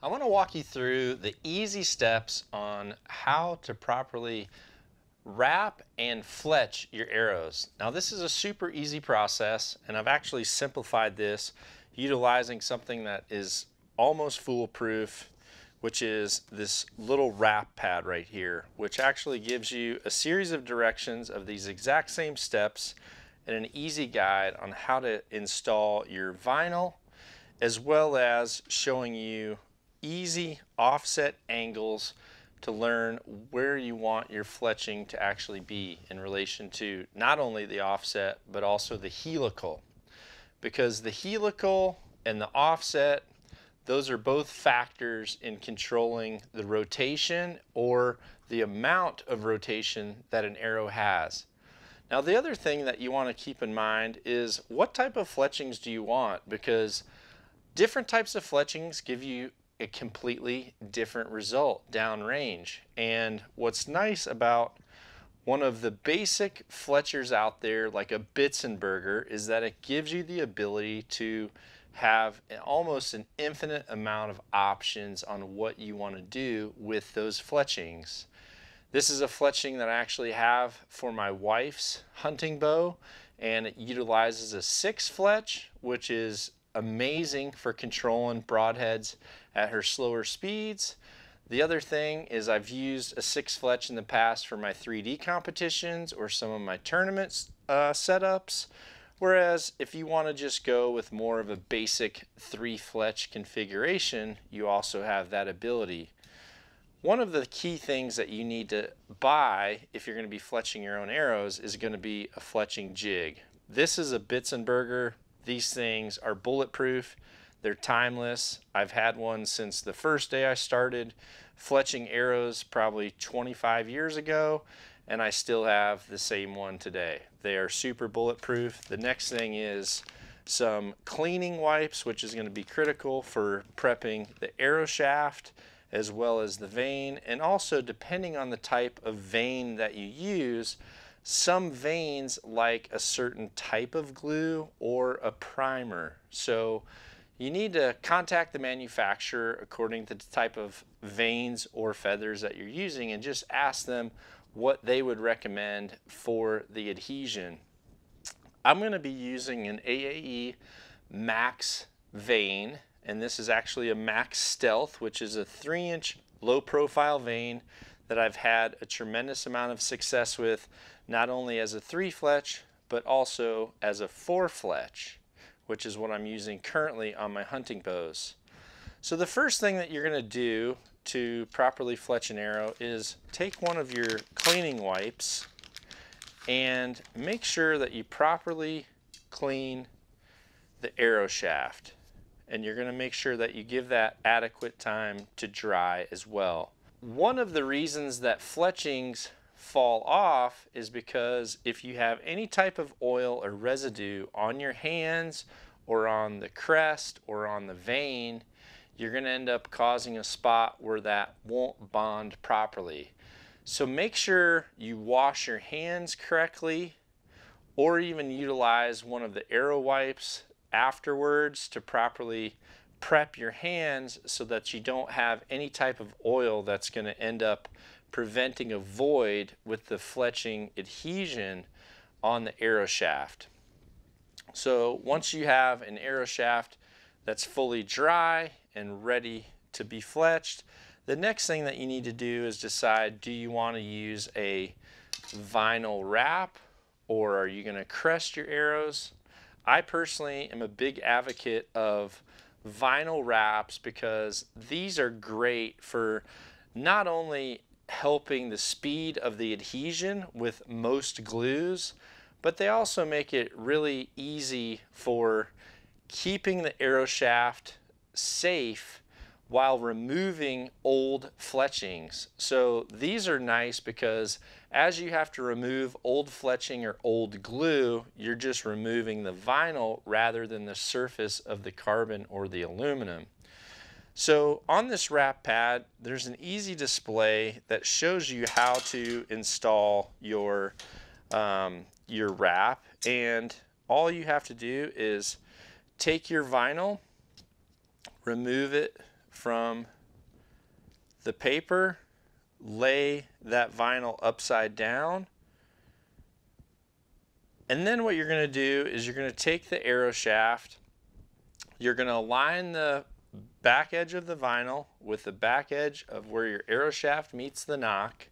I want to walk you through the easy steps on how to properly wrap and fletch your arrows. Now this is a super easy process, and I've actually simplified this utilizing something that is almost foolproof, which is this little wrap pad right here, which actually gives you a series of directions of these exact same steps and an easy guide on how to install your vinyl, as well as showing you easy offset angles to learn where you want your fletching to actually be in relation to not only the offset but also the helical, because the helical and the offset, those are both factors in controlling the rotation or the amount of rotation that an arrow has. Now the other thing that you want to keep in mind is what type of fletchings do you want, because different types of fletchings give you a completely different result downrange. And what's nice about one of the basic fletchers out there, like a Bitzenberger, is that it gives you the ability to have almost an infinite amount of options on what you want to do with those fletchings. This is a fletching that I actually have for my wife's hunting bow, and it utilizes a 6 fletch, which is amazing for controlling broadheads at her slower speeds. The other thing is I've used a 6 fletch in the past for my 3D competitions or some of my tournament setups, whereas if you want to just go with more of a basic 3 fletch configuration, you also have that ability. One of the key things that you need to buy if you're going to be fletching your own arrows is going to be a fletching jig. This is a Bitzenberger. These things are bulletproof. They're timeless. I've had one since the first day I started fletching arrows, probably 25 years ago, and I still have the same one today. They are super bulletproof. The next thing is some cleaning wipes, which is going to be critical for prepping the arrow shaft as well as the vane, and also depending on the type of vane that you use, some vanes like a certain type of glue or a primer. So you need to contact the manufacturer according to the type of vanes or feathers that you're using and just ask them what they would recommend for the adhesion. I'm going to be using an AAE Max vane, and this is actually a Max Stealth, which is a 3-inch low profile vane that I've had a tremendous amount of success with, not only as a 3 fletch but also as a 4 fletch, which is what I'm using currently on my hunting bows. So the first thing that you're going to do to properly fletch an arrow is take one of your cleaning wipes and make sure that you properly clean the arrow shaft, and you're going to make sure that you give that adequate time to dry as well. One of the reasons that fletchings fall off is because if you have any type of oil or residue on your hands or on the crest or on the vane, you're going to end up causing a spot where that won't bond properly. So make sure you wash your hands correctly, or even utilize one of the arrow wipes afterwards to properly prep your hands so that you don't have any type of oil that's going to end up preventing a void with the fletching adhesion on the arrow shaft. So once you have an arrow shaft that's fully dry and ready to be fletched, the next thing that you need to do is decide, do you want to use a vinyl wrap or are you going to crest your arrows? I personally am a big advocate of vinyl wraps because these are great for not only helping the speed of the adhesion with most glues, but they also make it really easy for keeping the arrow shaft safe while removing old fletchings. So these are nice because as you have to remove old fletching or old glue, you're just removing the vinyl rather than the surface of the carbon or the aluminum. So on this wrap pad, there's an easy display that shows you how to install your wrap, and all you have to do is take your vinyl, remove it from the paper, lay that vinyl upside down, and then what you're going to do is you're going to take the arrow shaft, you're going to align the back edge of the vinyl with the back edge of where your arrow shaft meets the nock.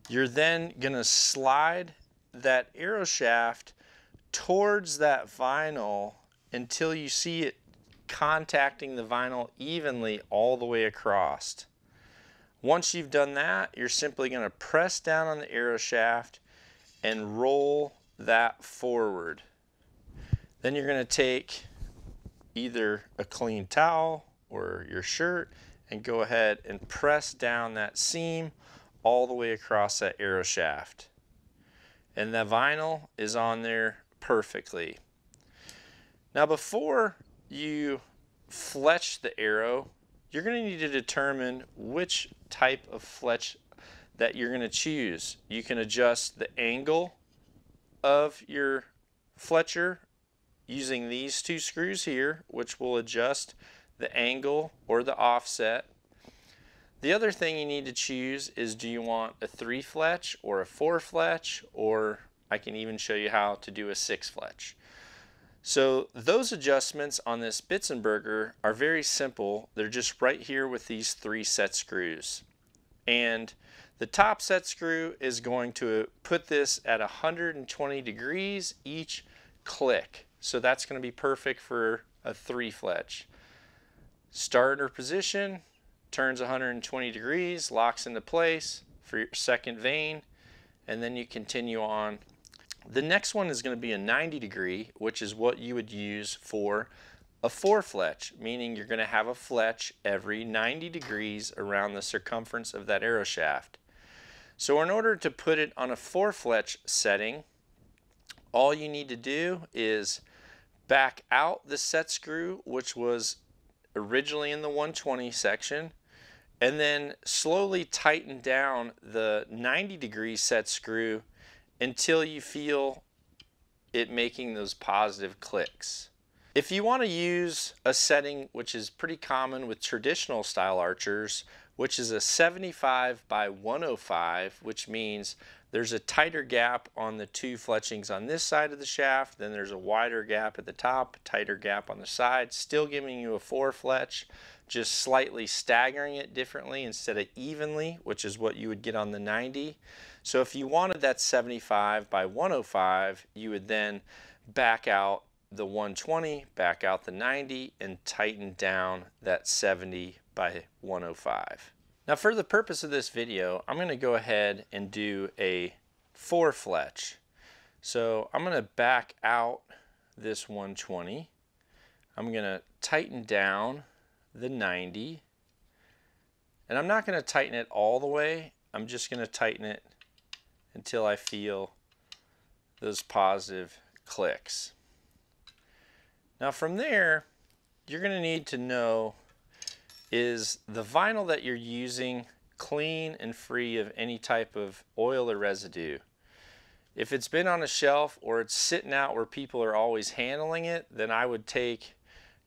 You're then going to slide that arrow shaft towards that vinyl until you see it contacting the vinyl evenly all the way across. Once you've done that, you're simply going to press down on the arrow shaft and roll that forward. Then you're going to take either a clean towel or your shirt and go ahead and press down that seam all the way across that arrow shaft. And the vinyl is on there perfectly. Now before you fletch the arrow, you're going to need to determine which type of fletch that you're going to choose. You can adjust the angle of your fletcher using these two screws here, which will adjust the angle or the offset. The other thing you need to choose is, do you want a 3 fletch or a 4 fletch, or I can even show you how to do a 6 fletch. So those adjustments on this Bitzenberger are very simple. They're just right here with these 3 set screws. And the top set screw is going to put this at 120 degrees each click. So that's going to be perfect for a 3 fletch. Starter position, turns 120 degrees, locks into place for your second vane, and then you continue on. The next one is going to be a 90 degree, which is what you would use for a 4 fletch, meaning you're going to have a fletch every 90 degrees around the circumference of that arrow shaft. So in order to put it on a 4 fletch setting, all you need to do is back out the set screw, which was originally in the 120 section, and then slowly tighten down the 90 degree set screw until you feel it making those positive clicks. If you want to use a setting which is pretty common with traditional style archers, which is a 75 by 105, which means there's a tighter gap on the 2 fletchings on this side of the shaft, then there's a wider gap at the top, tighter gap on the side, still giving you a 4 fletch, just slightly staggering it differently instead of evenly, which is what you would get on the 90. So if you wanted that 75 by 105, you would then back out the 120, back out the 90, and tighten down that 70 by 105. Now for the purpose of this video, I'm going to go ahead and do a 4 fletch. So I'm going to back out this 120. I'm going to tighten down the 90. And I'm not going to tighten it all the way. I'm just going to tighten it until I feel those positive clicks. Now from there, you're going to need to know, is the vinyl that you're using clean and free of any type of oil or residue? If it's been on a shelf or it's sitting out where people are always handling it, then I would take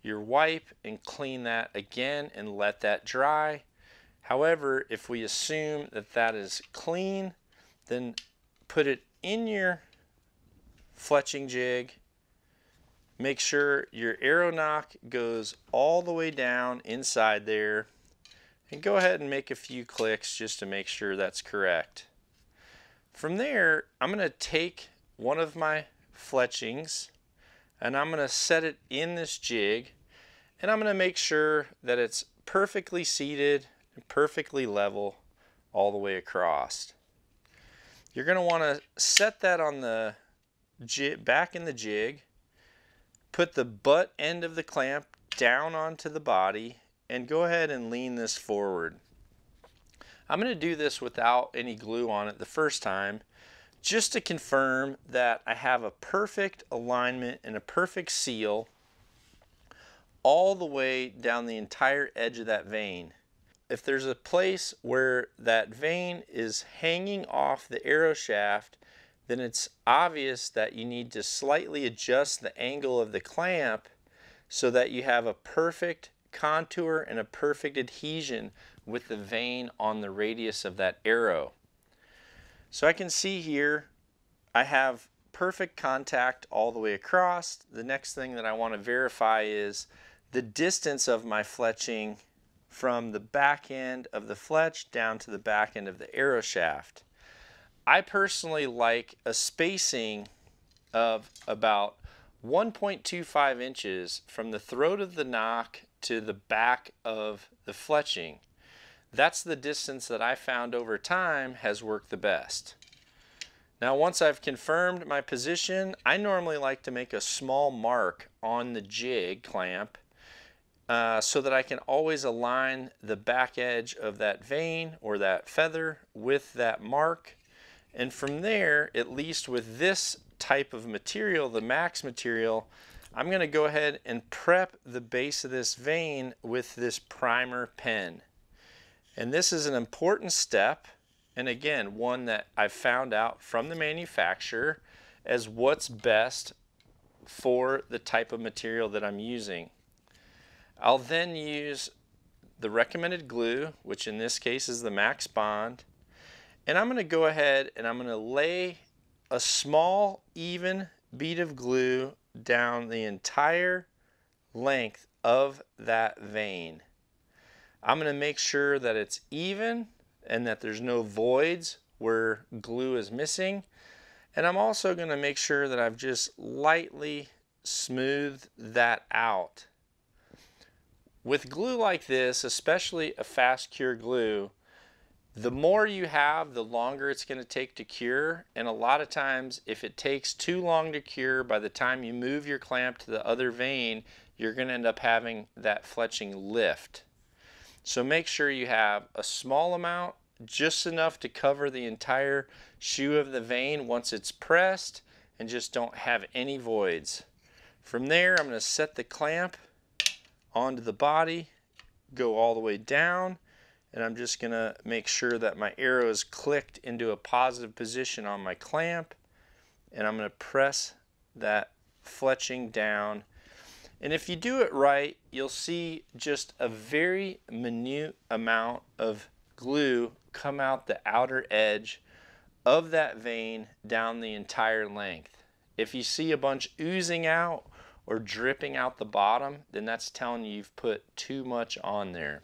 your wipe and clean that again and let that dry. However, if we assume that that is clean, then put it in your fletching jig. Make sure your arrow nock goes all the way down inside there, and go ahead and make a few clicks just to make sure that's correct. From there, I'm going to take one of my fletchings and I'm going to set it in this jig, and I'm going to make sure that it's perfectly seated and perfectly level all the way across. You're going to want to set that on the back in the jig. Put the butt end of the clamp down onto the body and go ahead and lean this forward. I'm going to do this without any glue on it the first time, just to confirm that I have a perfect alignment and a perfect seal all the way down the entire edge of that vane. If there's a place where that vane is hanging off the arrow shaft, then it's obvious that you need to slightly adjust the angle of the clamp so that you have a perfect contour and a perfect adhesion with the vein on the radius of that arrow. So I can see here I have perfect contact all the way across. The next thing that I want to verify is the distance of my fletching from the back end of the fletch down to the back end of the arrow shaft. I personally like a spacing of about 1.25 inches from the throat of the nock to the back of the fletching. That's the distance that I found over time has worked the best. Now once I've confirmed my position, I normally like to make a small mark on the jig clamp so that I can always align the back edge of that vein or that feather with that mark. And from there, at least with this type of material, the max material, I'm going to go ahead and prep the base of this vein with this primer pen. And this is an important step, and again, one that I've found out from the manufacturer as what's best for the type of material that I'm using. I'll then use the recommended glue, which in this case is the Max Bond, and I'm going to go ahead and I'm going to lay a small even bead of glue down the entire length of that vein. I'm going to make sure that it's even and that there's no voids where glue is missing. And I'm also going to make sure that I've just lightly smoothed that out. With glue like this, especially a fast cure glue, the more you have, the longer it's going to take to cure. And a lot of times, if it takes too long to cure, by the time you move your clamp to the other vein, you're going to end up having that fletching lift. So make sure you have a small amount, just enough to cover the entire shoe of the vein once it's pressed, and just don't have any voids. From there, I'm going to set the clamp onto the body, go all the way down, and I'm just going to make sure that my arrow is clicked into a positive position on my clamp, and I'm going to press that fletching down. And if you do it right, you'll see just a very minute amount of glue come out the outer edge of that vein down the entire length. If you see a bunch oozing out or dripping out the bottom, then that's telling you you've put too much on there.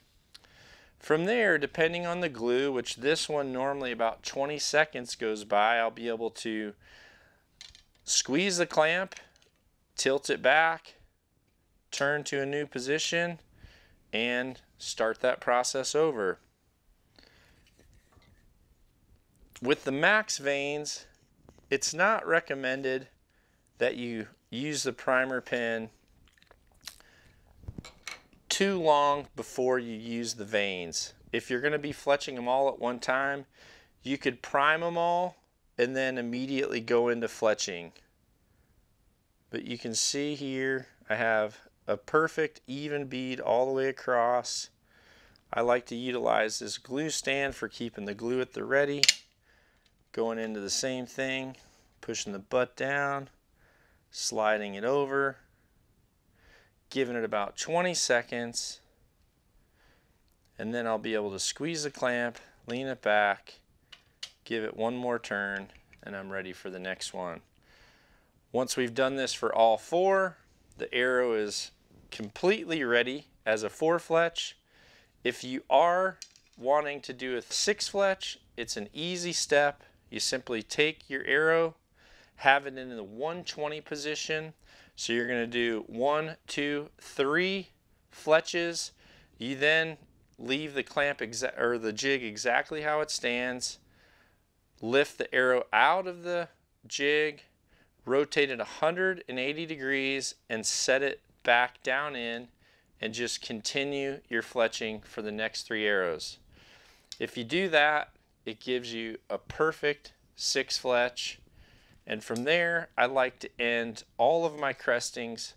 From there, depending on the glue, which this one normally about 20 seconds goes by, I'll be able to squeeze the clamp, tilt it back, turn to a new position, and start that process over. With the max veins, it's not recommended that you use the primer pen too long before you use the veins. If you're going to be fletching them all at one time, you could prime them all and then immediately go into fletching. But you can see here I have a perfect even bead all the way across. I like to utilize this glue stand for keeping the glue at the ready. Going into the same thing, pushing the butt down, sliding it over, giving it about 20 seconds, and then I'll be able to squeeze the clamp, lean it back, give it one more turn, and I'm ready for the next one. Once we've done this for all four, the arrow is completely ready as a 4-fletch. If you are wanting to do a 6-fletch, it's an easy step. You simply take your arrow, have it in the 120 position. So you're going to do 1, 2, 3 fletches. You then leave the clamp or the jig exactly how it stands. Lift the arrow out of the jig, rotate it 180 degrees, and set it back down in, and just continue your fletching for the next 3 arrows. If you do that, it gives you a perfect 6-fletch. And from there, I like to end all of my crestings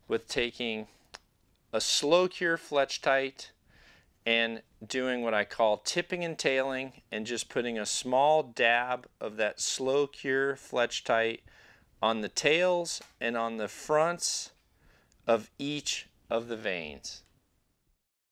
with taking a slow cure fletch tight and doing what I call tipping and tailing, and just putting a small dab of that slow cure fletch tight on the tails and on the fronts of each of the veins.